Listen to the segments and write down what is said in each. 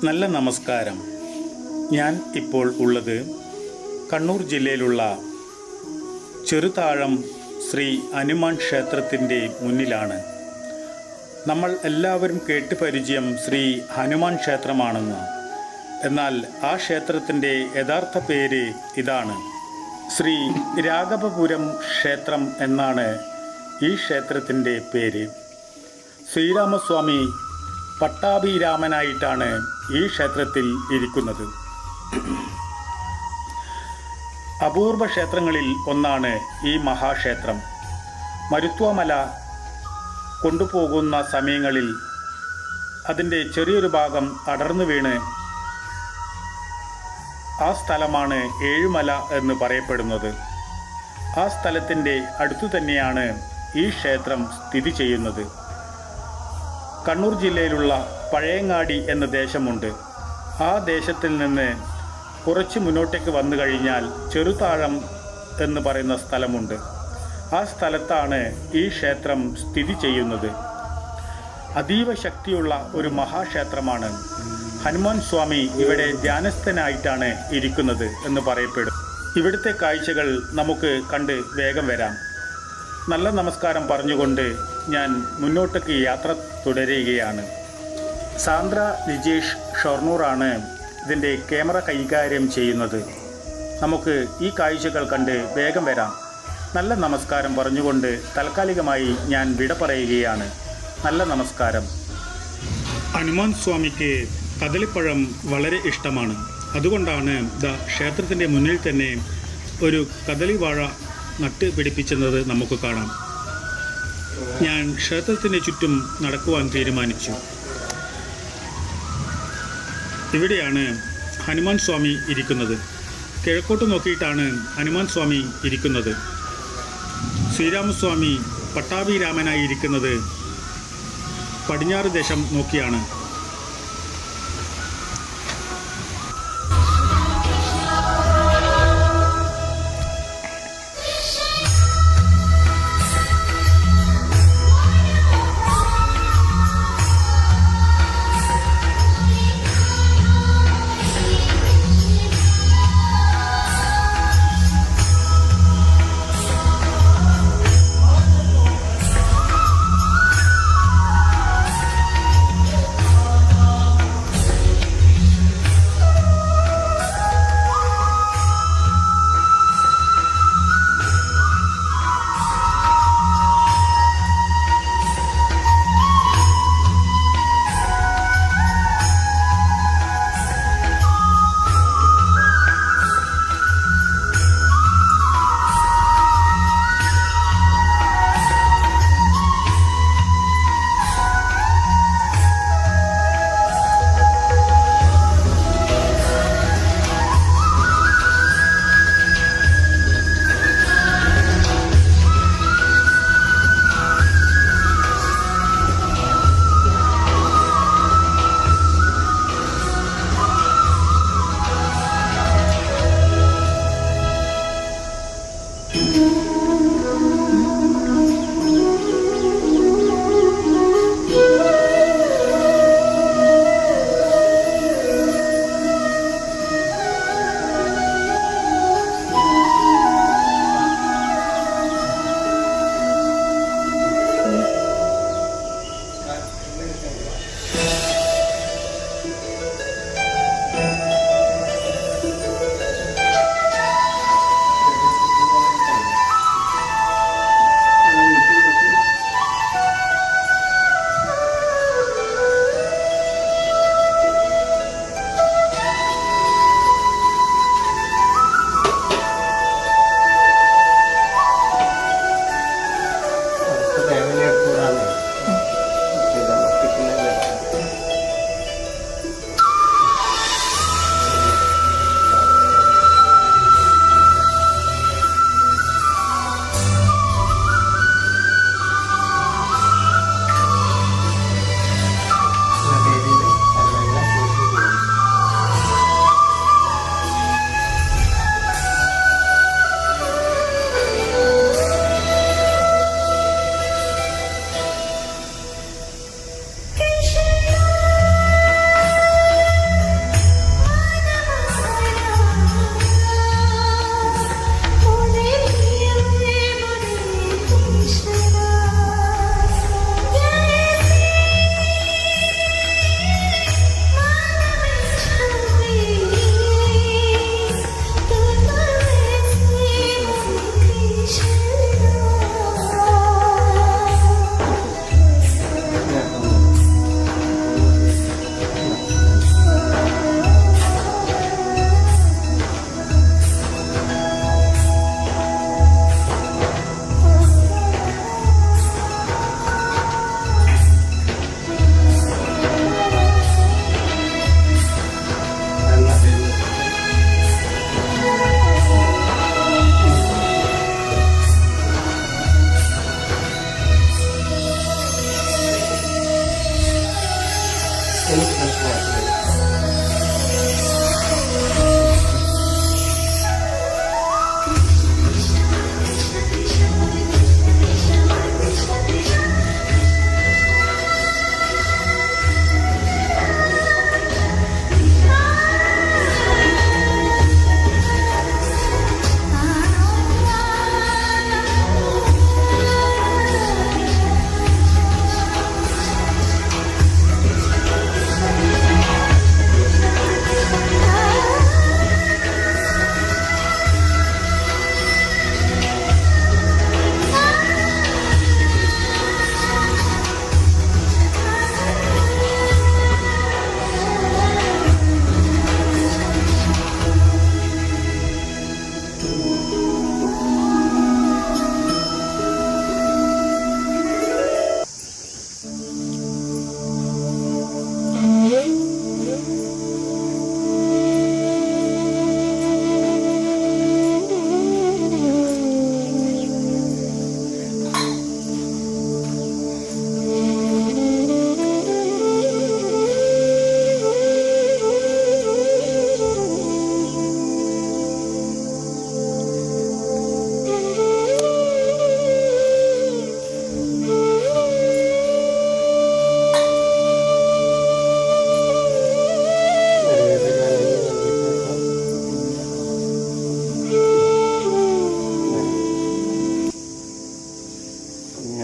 നല്ല നമസ്കാരം. ഞാൻ ഇപ്പോൾ ഉള്ളത് കണ്ണൂർ ജില്ലയിലുള്ള ചെറുതാഴം ശ്രീ ഹനുമാൻ ക്ഷേത്രത്തിൻ്റെ മുന്നിലാണ്. നമ്മൾ എല്ലാവരും കേട്ട് പരിചയം ശ്രീ ഹനുമാൻ ക്ഷേത്രമാണെന്ന്. എന്നാൽ ആ ക്ഷേത്രത്തിൻ്റെ യഥാർത്ഥ പേര് ഇതാണ്. ശ്രീ രാഘവപുരം ക്ഷേത്രം എന്നാണ് ഈ ക്ഷേത്രത്തിൻ്റെ പേര്. ശ്രീരാമസ്വാമി പട്ടാഭിരാമനായിട്ടാണ് ഈ ക്ഷേത്രത്തിൽ ഇരിക്കുന്നത്. അപൂർവ ക്ഷേത്രങ്ങളിൽ ഒന്നാണ് ഈ മഹാക്ഷേത്രം. മരുത്വമല കൊണ്ടുപോകുന്ന സമയങ്ങളിൽ അതിൻ്റെ ചെറിയൊരു ഭാഗം അടർന്നു വീണ് ആ സ്ഥലമാണ് ഏഴുമല എന്ന് പറയപ്പെടുന്നത്. ആ സ്ഥലത്തിൻ്റെ അടുത്തു തന്നെയാണ് ഈ ക്ഷേത്രം സ്ഥിതി ചെയ്യുന്നത്. കണ്ണൂർ ജില്ലയിലുള്ള പഴയങ്ങാടി എന്ന ദേശമുണ്ട്. ആ ദേശത്തിൽ നിന്ന് കുറച്ച് മുന്നോട്ടേക്ക് വന്നു കഴിഞ്ഞാൽ ചെറുതാഴം എന്ന് പറയുന്ന സ്ഥലമുണ്ട്. ആ സ്ഥലത്താണ് ഈ ക്ഷേത്രം സ്ഥിതി ചെയ്യുന്നത്. അതീവ ശക്തിയുള്ള ഒരു മഹാക്ഷേത്രമാണ്. ഹനുമാൻ സ്വാമി ഇവിടെ ധ്യാനസ്ഥനായിട്ടാണ് ഇരിക്കുന്നത് എന്ന് പറയപ്പെടും. ഇവിടുത്തെ കാഴ്ചകൾ നമുക്ക് കണ്ട് വേഗം വരാം. നല്ല നമസ്കാരം പറഞ്ഞുകൊണ്ട് ഞാൻ മുന്നോട്ടേക്ക് യാത്ര തുടരുകയാണ്. സാന്ദ്ര നിജേഷ് ഷൊർണൂറാണ് ഇതിൻ്റെ ക്യാമറ കൈകാര്യം ചെയ്യുന്നത്. നമുക്ക് ഈ കാഴ്ചകൾ കണ്ട് വേഗം വരാം. നല്ല നമസ്കാരം പറഞ്ഞുകൊണ്ട് താൽക്കാലികമായി ഞാൻ വിട പറയുകയാണ്. നല്ല നമസ്കാരം. ഹനുമാൻ സ്വാമിക്ക് കദളിപ്പഴം വളരെ ഇഷ്ടമാണ്. അതുകൊണ്ടാണ് ക്ഷേത്രത്തിൻ്റെ മുന്നിൽ തന്നെ ഒരു കദളിവാഴ നട്ട് പിടിപ്പിച്ചെന്നത് നമുക്ക് കാണാം. ഞാൻ ക്ഷേത്രത്തിന് ചുറ്റും നടക്കുവാൻ തീരുമാനിച്ചു. ഇവിടെയാണ് ഹനുമാൻ സ്വാമി ഇരിക്കുന്നത്. കിഴക്കോട്ട് നോക്കിയിട്ടാണ് ഹനുമാൻ സ്വാമി ഇരിക്കുന്നത്. ശ്രീരാമസ്വാമി പട്ടാഭിരാമനായി ഇരിക്കുന്നത് പടിഞ്ഞാറ് ദേശം നോക്കിയാണ്.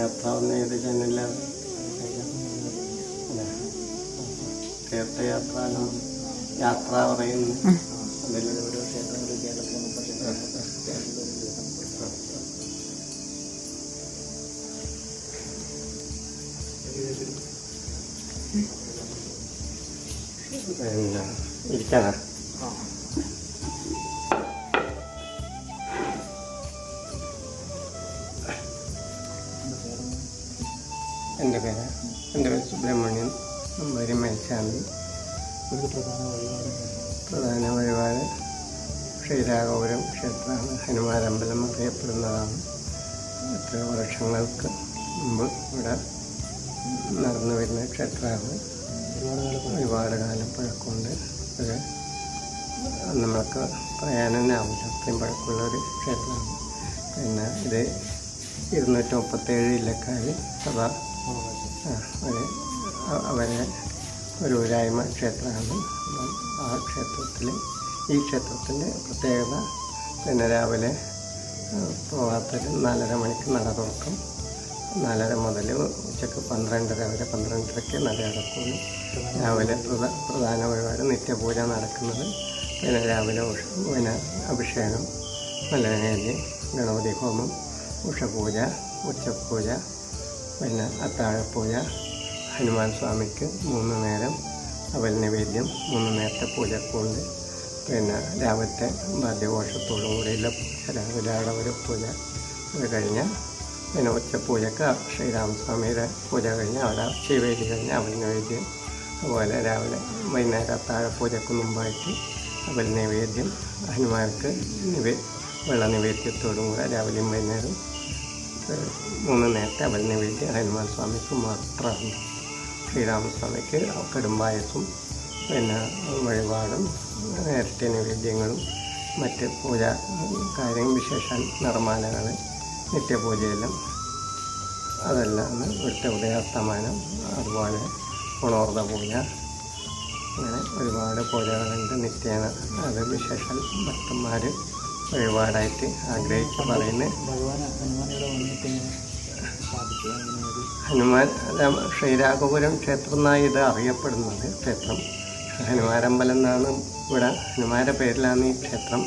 യാത്ര ഒന്നും ചെയ്ത് ചെന്നില്ലാതെ തീർത്ഥയാത്ര യാത്ര പറയുന്നു. അതിലൂടെ ക്ഷേത്രങ്ങളിൽ പിന്നെ ഇരിക്കാനാ. എൻ്റെ പേര് സുബ്രഹ്മണ്യൻ നമ്പൂതിരി മേൽശാന്തി. പ്രധാന വഴിപാട് ശ്രീരാഘപുരം ക്ഷേത്രമാണ്. ഹനുമാരമ്പലം അറിയപ്പെടുന്നതാണ്. എത്രയോ വർഷങ്ങൾക്ക് മുമ്പ് ഇവിടെ നടന്നു വരുന്ന ക്ഷേത്രമാണ്. ഒരുപാട് കാലം പഴക്കമുണ്ട്. അത് നമ്മൾക്ക് പറയാനാവില്ല, അത്രയും പഴക്കമുള്ള ഒരു ക്ഷേത്രമാണ്. പിന്നെ ഇത് 237 ഇല്ലക്കാർ സഭ അവരെ ഒരു ഊരായ്മ ക്ഷേത്രമാണ്. ആ ക്ഷേത്രത്തിൽ ഈ ക്ഷേത്രത്തിൻ്റെ പ്രത്യേകത പിന്നെ രാവിലെ പ്രഭാതത്തിൽ 4:30 മണിക്ക് നട തുറക്കും. 4:30 മുതൽ ഉച്ചക്ക് 12:30 വരെ, 12:30ക്ക് നട അടക്കുന്നു. രാവിലെ പ്രധാന വഴിപാട് നിത്യപൂജ നടക്കുന്നത്. പിന്നെ രാവിലെ പിന്നെ അഭിഷേകം, മലനേദ്യം, ഗണപതി ഹോമം, ഉഷപൂജ, ഉച്ചപൂജ, പിന്നെ അത്താഴപ്പൂജ, ഹനുമാൻ സ്വാമിക്ക് 3 നേരം അവൽ നിവേദ്യം, 3 നേരത്തെ പൂജക്കുണ്ട്. പിന്നെ രാവിലത്തെ വാദ്യഘോഷത്തോടു കൂടിയുള്ള രാവിലെ ആടവര പൂജ. അത് കഴിഞ്ഞാൽ പിന്നെ ഉച്ചപൂജക്ക് ശ്രീരാമസ്വാമിയുടെ പൂജ കഴിഞ്ഞ് അവിടെ ശിവേലി കഴിഞ്ഞ് അവൽ നിവേദ്യം. അതുപോലെ രാവിലെ വൈകുന്നേരം അത്താഴപ്പൂജക്ക് മുമ്പായിട്ട് അവൽ നിവേദ്യം, ഹനുമാർക്ക് വെള്ള നിവേദ്യത്തോടും കൂടെ രാവിലെയും വൈകുന്നേരം 3 നേരത്തെ അവൽ നിവേദ്യം ഹനുമാൻ സ്വാമിക്ക് മാത്രമാണ്. ശ്രീരാമസ്വാമിക്ക് കടുംപായസും പിന്നെ വഴിപാടും നേരത്തെ നിവേദ്യങ്ങളും മറ്റ് പൂജ കാര്യം, വിശേഷാൽ നിർമ്മാലകൾ, നിത്യപൂജയെല്ലാം അതെല്ലാമാണ് ഇവിടുത്തെ ഉദയാസ്തമാനം. അതുപോലെ ഗുണോർദ്ധ പൂജ, അങ്ങനെ ഒരുപാട് പൂജകളുണ്ട് നിത്യേന. അത് വിശേഷാൽ ഭക്തന്മാർ വഴിപാടായിട്ട് ആഗ്രഹിച്ച് പറയുന്നത്. ഹനുമാൻ ശ്രീരാഘപുരം ക്ഷേത്രം എന്നാണ് ഇത് അറിയപ്പെടുന്നത്. ക്ഷേത്രം ഹനുമാരമ്പലം എന്നാണ് ഇവിടെ, ഹനുമാരുടെ പേരിലാണ് ഈ ക്ഷേത്രം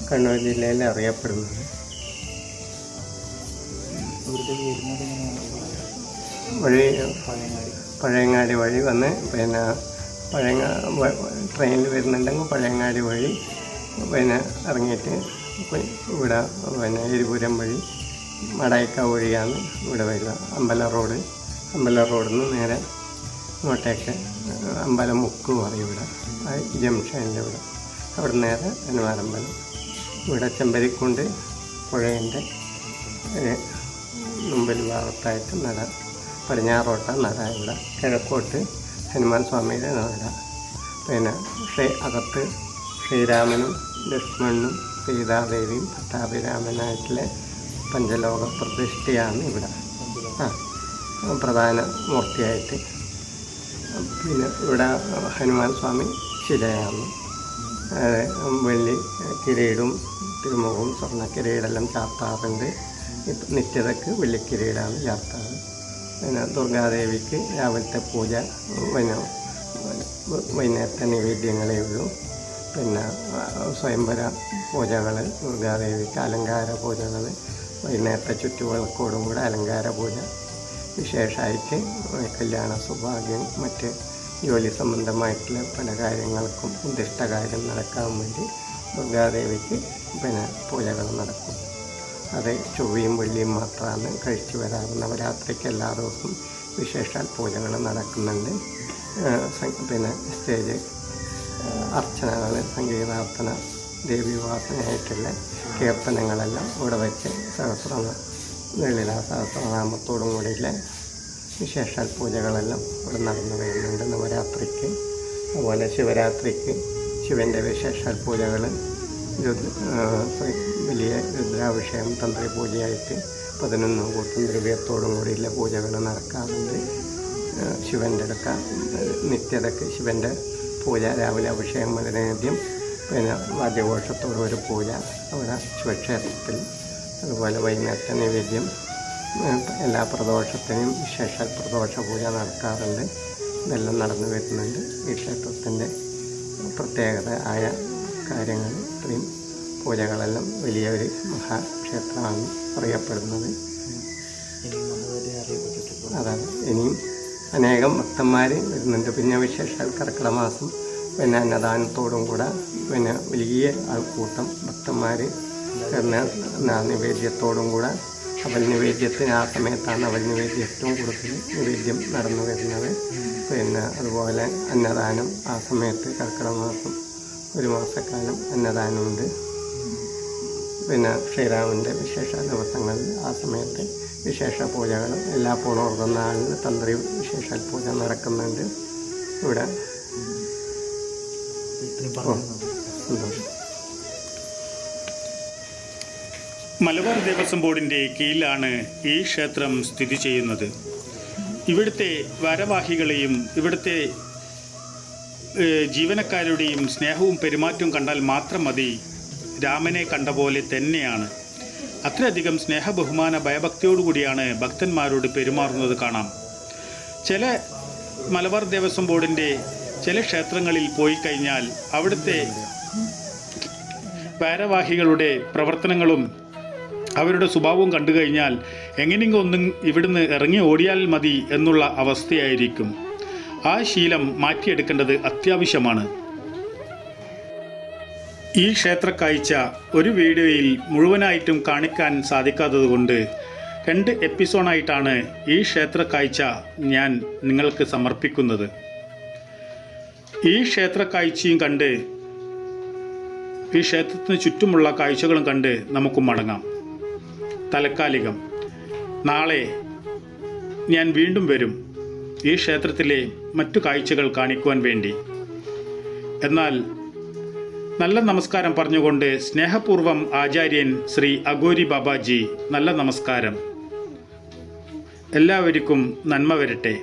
കണ്ണൂർ ജില്ലയിൽ അറിയപ്പെടുന്നത്. വഴി പഴയങ്ങാടി വഴി വന്ന് പിന്നെ ട്രെയിനിൽ വരുന്നുണ്ടെങ്കിൽ പഴയങ്ങാടി വഴി പിന്നെ ഇറങ്ങിയിട്ട് ഇവിടെ പിന്നെ എരിപുരം വഴി മടായിക്കാവ് വഴിയാണ് ഇവിടെ വരിക. അമ്പലം റോഡിൽ നിന്ന് നേരെ ഇങ്ങോട്ടേക്ക് അമ്പലമുക്ക് പറയും ഇവിടെ, ജംഗ്ഷനിൻ്റെ ഇവിടെ. അവിടെ നേരെ ഹനുമാരമ്പലം. ഇവിടെ ചെമ്പരിക്കുണ്ട് പുഴേൻ്റെ മുമ്പിൽ ഭാഗത്തായിട്ട് നട, പടിഞ്ഞാറോട്ട നട. ഇവിടെ കിഴക്കോട്ട് ഹനുമാൻ സ്വാമിയുടെ നട. പിന്നെ അകത്ത് ശ്രീരാമനും ലക്ഷ്മണനും സീതാദേവിയും പട്ടാഭിരാമനായിട്ടുള്ള പഞ്ചലോക പ്രതിഷ്ഠയാണ് ഇവിടെ പ്രധാന മൂർത്തിയായിട്ട്. പിന്നെ ഇവിടെ ഹനുമാൻ സ്വാമി ശിലയാണ്. വെള്ളി കിരീടവും തിരുമുഖവും സ്വർണ്ണ കിരീടെല്ലാം ചാർത്താറുണ്ട്. നിത്യതക്ക് വെള്ളിക്കിരീടാണ് ചാർത്താറ്. പിന്നെ ദുർഗാദേവിക്ക് രാവിലത്തെ പൂജ, പിന്നെ വൈകുന്നേരത്തെ നിവേദ്യങ്ങളേ ഉള്ളൂ. പിന്നെ സ്വയംവര പൂജകൾ, ദുർഗാദേവിക്ക് അലങ്കാര പൂജകൾ, വൈകുന്നേരത്തെ ചുറ്റുവിളക്കോടും കൂടെ അലങ്കാര പൂജ. വിശേഷമായിട്ട് കല്യാണ സൗഭാഗ്യം, മറ്റ് ജോലി സംബന്ധമായിട്ടുള്ള പല കാര്യങ്ങൾക്കും ഉദ്ദിഷ്ടകാര്യം നടക്കാൻ വേണ്ടി ദുർഗാദേവിക്ക് പിന്നെ പൂജകൾ നടക്കും. അത് ചൊവ്വയും വെള്ളിയും മാത്രമാണ് കഴിച്ചു വരാറ്. നവരാത്രിക്ക് എല്ലാ ദിവസവും വിശേഷാൽ പൂജകൾ നടക്കുന്നുണ്ട്. പിന്നെ സ്റ്റേജ് അർച്ചനകൾ, സംഗീതാർച്ചന, ദേവീവാസനയായിട്ടുള്ള കീർത്തനങ്ങളെല്ലാം ഇവിടെ വെച്ച് ലളിതാ സഹസ്രനാമത്തോടും കൂടിയുള്ള വിശേഷാൽ പൂജകളെല്ലാം ഇവിടെ നടന്നു വരുന്നുണ്ട് നവരാത്രിക്ക്. അതുപോലെ ശിവരാത്രിക്ക് ശിവൻ്റെ വിശേഷാൽ പൂജകൾ, വലിയ രുദ്രാഭിഷേകം, തന്ത്രി പൂജയായിട്ട് 11 കൂട്ടം ദ്രവ്യത്തോടും കൂടിയുള്ള പൂജകൾ നടക്കാറുണ്ട്. ശിവൻ്റെ അടുക്ക നിത്യതയ്ക്ക് ശിവൻ്റെ പൂജ, രാവിലെ അഭിഷേകം, മലനേദ്യം, പിന്നെ വാദ്യഘോഷത്തോടും ഒരു പൂജ അവിടെ ശിവക്ഷേത്രത്തിൽ. അതുപോലെ വൈകുന്നേരത്തെ നിവേദ്യം, എല്ലാ പ്രദോഷത്തിനും വിശേഷാൽ പ്രദോഷ പൂജ നടക്കാറുണ്ട്. ഇതെല്ലാം നടന്നു വരുന്നുണ്ട്. ഈ ക്ഷേത്രത്തിൻ്റെ പ്രത്യേകത ആയ കാര്യങ്ങൾ ഇത്രയും പൂജകളെല്ലാം വലിയൊരു മഹാക്ഷേത്രമാണ് അറിയപ്പെടുന്നത്. അതാണ്. ഇനിയും അനേകം ഭക്തന്മാർ വരുന്നുണ്ട്. പിന്നെ വിശേഷാൽ കർക്കിടക മാസം പിന്നെ അന്നദാനത്തോടും കൂടെ പിന്നെ വലിയ ആൾക്കൂട്ടം ഭക്തന്മാർ നിവേദ്യത്തോടും കൂടെ അവൽ നിവേദ്യത്തിന് ആ സമയത്താണ് അവൽ നിവേദ്യം ഏറ്റവും കൂടുതൽ നിവേദ്യം നടന്നു വരുന്നത്. പിന്നെ അതുപോലെ അന്നദാനം ആ സമയത്ത് കർക്കിടക മാസം ഒരു മാസക്കാലം അന്നദാനമുണ്ട്. പിന്നെ ശ്രീരാമൻ്റെ വിശേഷ ദിവസങ്ങളിൽ ആ സമയത്ത് വിശേഷ പൂജകളും എല്ലാ പൂർണ്ണ നാളിൽ തന്ത്രി വിശേഷ പൂജ നടക്കുന്നുണ്ട് ഇവിടെ. സന്തോഷം. മലബാർ ദേവസ്വം ബോർഡിൻ്റെ കീഴിലാണ് ഈ ക്ഷേത്രം സ്ഥിതി ചെയ്യുന്നത്. ഇവിടുത്തെ ഭാരവാഹികളെയും ഇവിടുത്തെ ജീവനക്കാരുടെയും സ്നേഹവും പെരുമാറ്റവും കണ്ടാൽ മാത്രം മതി, രാമനെ കണ്ട പോലെ തന്നെയാണ്. അത്രയധികം സ്നേഹ ബഹുമാന ഭയഭക്തിയോടുകൂടിയാണ് ഭക്തന്മാരോട് പെരുമാറുന്നത് കാണാം. ചില മലബാർ ദേവസ്വം ബോർഡിൻ്റെ ചില ക്ഷേത്രങ്ങളിൽ പോയി കഴിഞ്ഞാൽ അവിടുത്തെ ഭാരവാഹികളുടെ പ്രവർത്തനങ്ങളും അവരുടെ സ്വഭാവവും കണ്ടു കഴിഞ്ഞാൽ എങ്ങനെയെങ്കിലും ഒന്നും ഇവിടുന്ന് ഇറങ്ങി ഓടിയാൽ മതി എന്നുള്ള അവസ്ഥയായിരിക്കും. ആ ശീലം മാറ്റിയെടുക്കേണ്ടത് അത്യാവശ്യമാണ്. ഈ ക്ഷേത്രക്കാഴ്ച ഒരു വീഡിയോയിൽ മുഴുവനായിട്ടും കാണിക്കാൻ സാധിക്കാത്തതുകൊണ്ട് 2 എപ്പിസോഡായിട്ടാണ് ഈ ക്ഷേത്രക്കാഴ്ച ഞാൻ നിങ്ങൾക്ക് സമർപ്പിക്കുന്നത്. ഈ ക്ഷേത്രക്കാഴ്ചയും കണ്ട് ഈ ക്ഷേത്രത്തിന് ചുറ്റുമുള്ള കാഴ്ചകളും കണ്ട് നമുക്ക് മടങ്ങാം. താൽക്കാലികം. നാളെ ഞാൻ വീണ്ടും വരും ഈ ക്ഷേത്രത്തിലെ മറ്റു കാഴ്ചകൾ കാണിക്കുവാൻ വേണ്ടി. എന്നാൽ നല്ല നമസ്കാരം പറഞ്ഞുകൊണ്ട് സ്നേഹപൂർവം ആചാര്യൻ ശ്രീ അഘോരി ബാബാജി, നല്ല നമസ്കാരം. എല്ലാവർക്കും നന്മ വരട്ടെ.